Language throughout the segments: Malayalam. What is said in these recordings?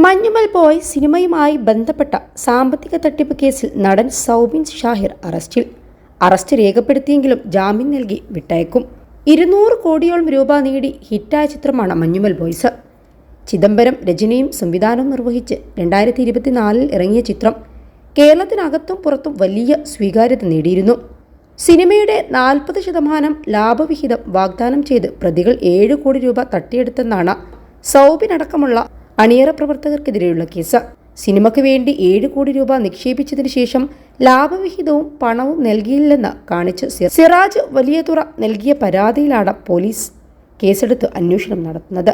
മഞ്ഞുമൽ ബോയ് സിനിമയുമായി ബന്ധപ്പെട്ട സാമ്പത്തിക തട്ടിപ്പ് കേസിൽ നടൻ സൗബിൻ ഷാഹിർ അറസ്റ്റ് രേഖപ്പെടുത്തിയെങ്കിലും ജാമ്യം നൽകി വിട്ടയക്കും. 200 കോടിയോളം രൂപ നേടി ഹിറ്റായ ചിത്രമാണ് മഞ്ഞുമൽ ബോയ്സ്. ചിദംബരം രചനയും സംവിധാനവും നിർവഹിച്ച് 2024 ഇറങ്ങിയ ചിത്രം കേരളത്തിനകത്തും പുറത്തും വലിയ സ്വീകാര്യത നേടിയിരുന്നു. സിനിമയുടെ 40% ലാഭവിഹിതം വാഗ്ദാനം ചെയ്ത് പ്രതികൾ 7 കോടി രൂപ തട്ടിയെടുത്തെന്നാണ് സൗബിനടക്കമുള്ള അണിയറ പ്രവർത്തകർക്കെതിരെയുള്ള കേസ്. സിനിമയ്ക്ക് വേണ്ടി 7 കോടി രൂപ നിക്ഷേപിച്ചതിന് ശേഷം ലാഭവിഹിതവും പണവും നൽകിയില്ലെന്ന് കാണിച്ച് സിറാജ് വലിയതുറ നൽകിയ പരാതിയിലാണ് പോലീസ് കേസെടുത്ത് അന്വേഷണം നടത്തുന്നത്.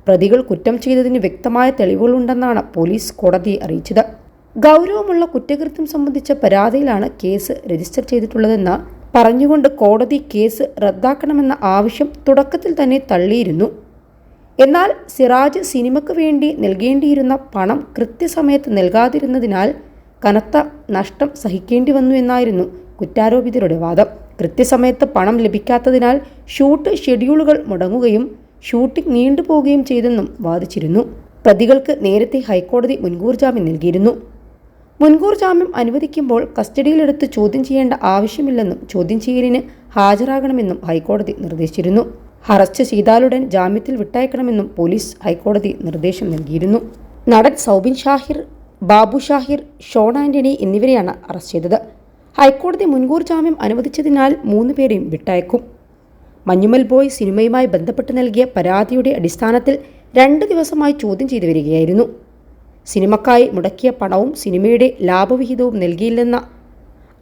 പ്രതികൾ കുറ്റം ചെയ്തതിന് വ്യക്തമായ തെളിവുകളുണ്ടെന്നാണ് പോലീസ് കോടതിയെ അറിയിച്ചത്. ഗൗരവമുള്ള കുറ്റകൃത്യം സംബന്ധിച്ച പരാതിയിലാണ് കേസ് രജിസ്റ്റർ ചെയ്തിട്ടുള്ളതെന്ന് പറഞ്ഞുകൊണ്ട് കോടതി കേസ് റദ്ദാക്കണമെന്ന ആവശ്യം തുടക്കത്തിൽ തന്നെ തള്ളിയിരുന്നു. എന്നാൽ സിറാജ് സിനിമയ്ക്ക് വേണ്ടി നൽകേണ്ടിയിരുന്ന പണം കൃത്യസമയത്ത് നൽകാതിരുന്നതിനാൽ കനത്ത നഷ്ടം സഹിക്കേണ്ടി വന്നു എന്നായിരുന്നു കുറ്റാരോപിതരുടെ വാദം. കൃത്യസമയത്ത് പണം ലഭിക്കാത്തതിനാൽ ഷൂട്ട് ഷെഡ്യൂളുകൾ മുടങ്ങുകയും ഷൂട്ടിംഗ് നീണ്ടുപോവുകയും ചെയ്തെന്നും വാദിച്ചിരുന്നു. പ്രതികൾക്ക് നേരത്തെ ഹൈക്കോടതി മുൻകൂർ ജാമ്യം നൽകിയിരുന്നു. മുൻകൂർ ജാമ്യം അനുവദിക്കുമ്പോൾ കസ്റ്റഡിയിലെടുത്ത് ചോദ്യം ചെയ്യേണ്ട ആവശ്യമില്ലെന്നും ചോദ്യം ചെയ്യലിന് ഹാജരാകണമെന്നും ഹൈക്കോടതി നിർദ്ദേശിച്ചിരുന്നു. അറസ്റ്റ് ചെയ്താലുടൻ ജാമ്യത്തിൽ വിട്ടയക്കണമെന്നും പോലീസ് ഹൈക്കോടതി നിർദ്ദേശം നൽകിയിരുന്നു. നടൻ സൗബിൻ ഷാഹിർ, ബാബു ഷാഹിർ, ഷോൺ ആന്റണി എന്നിവരെയാണ് അറസ്റ്റ് ചെയ്തത്. ഹൈക്കോടതി മുൻകൂർ ജാമ്യം അനുവദിച്ചതിനാൽ 3 പേരെയും വിട്ടയക്കും. മഞ്ഞുമൽ ബോയ് സിനിമയുമായി ബന്ധപ്പെട്ട് നൽകിയ പരാതിയുടെ അടിസ്ഥാനത്തിൽ 2 ദിവസമായി ചോദ്യം ചെയ്തു വരികയായിരുന്നു. സിനിമക്കായി മുടക്കിയ പണവും സിനിമയുടെ ലാഭവിഹിതവും നൽകിയില്ലെന്ന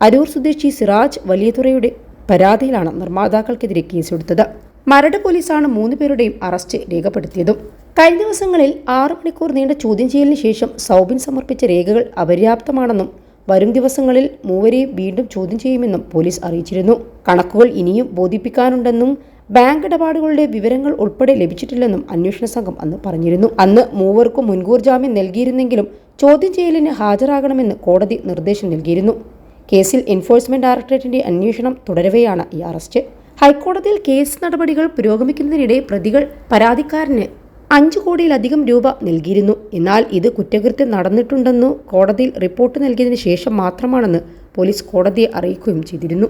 അരൂർ സ്വദേശി സിറാജ് വലിയതുറയുടെ പരാതിയിലാണ് നിർമ്മാതാക്കൾക്കെതിരെ കേസെടുത്തത്. മരട് പോലീസാണ് 3 പേരുടെയും അറസ്റ്റ് രേഖപ്പെടുത്തിയതും. കഴിഞ്ഞ ദിവസങ്ങളിൽ 6 മണിക്കൂർ നീണ്ട ചോദ്യം ചെയ്യലിന് ശേഷം സൗബിൻ സമർപ്പിച്ച രേഖകൾ അപര്യാപ്തമാണെന്നും വരും ദിവസങ്ങളിൽ 3 വീണ്ടും ചോദ്യം ചെയ്യുമെന്നും പോലീസ് അറിയിച്ചിരുന്നു. കണക്കുകൾ ഇനിയും ബോധിപ്പിക്കാനുണ്ടെന്നും ബാങ്ക് ഇടപാടുകളുടെ വിവരങ്ങൾ ഉൾപ്പെടെ ലഭിച്ചിട്ടില്ലെന്നും അന്വേഷണ സംഘം അന്ന് പറഞ്ഞിരുന്നു. അന്ന് 3 മുൻകൂർ ജാമ്യം നൽകിയിരുന്നെങ്കിലും ചോദ്യം ചെയ്യലിന് ഹാജരാകണമെന്ന് കോടതി നിർദ്ദേശം നൽകിയിരുന്നു. കേസിൽ എൻഫോഴ്സ്മെന്റ് ഡയറക്ടറേറ്റിന്റെ അന്വേഷണം തുടരവെയാണ് ഈ അറസ്റ്റ്. ഹൈക്കോടതിയിൽ കേസ് നടപടികൾ പുരോഗമിക്കുന്നതിനിടെ പ്രതികൾ പരാതിക്കാരന് 5 കോടിയിലധികം രൂപ നൽകിയിരുന്നു. എന്നാൽ ഇത് കുറ്റകൃത്യം നടന്നിട്ടുണ്ടെന്നു കോടതിയിൽ റിപ്പോർട്ട് നൽകിയതിനു ശേഷം മാത്രമാണെന്ന് പോലീസ് കോടതിയെ അറിയിക്കുകയും ചെയ്തിരുന്നു.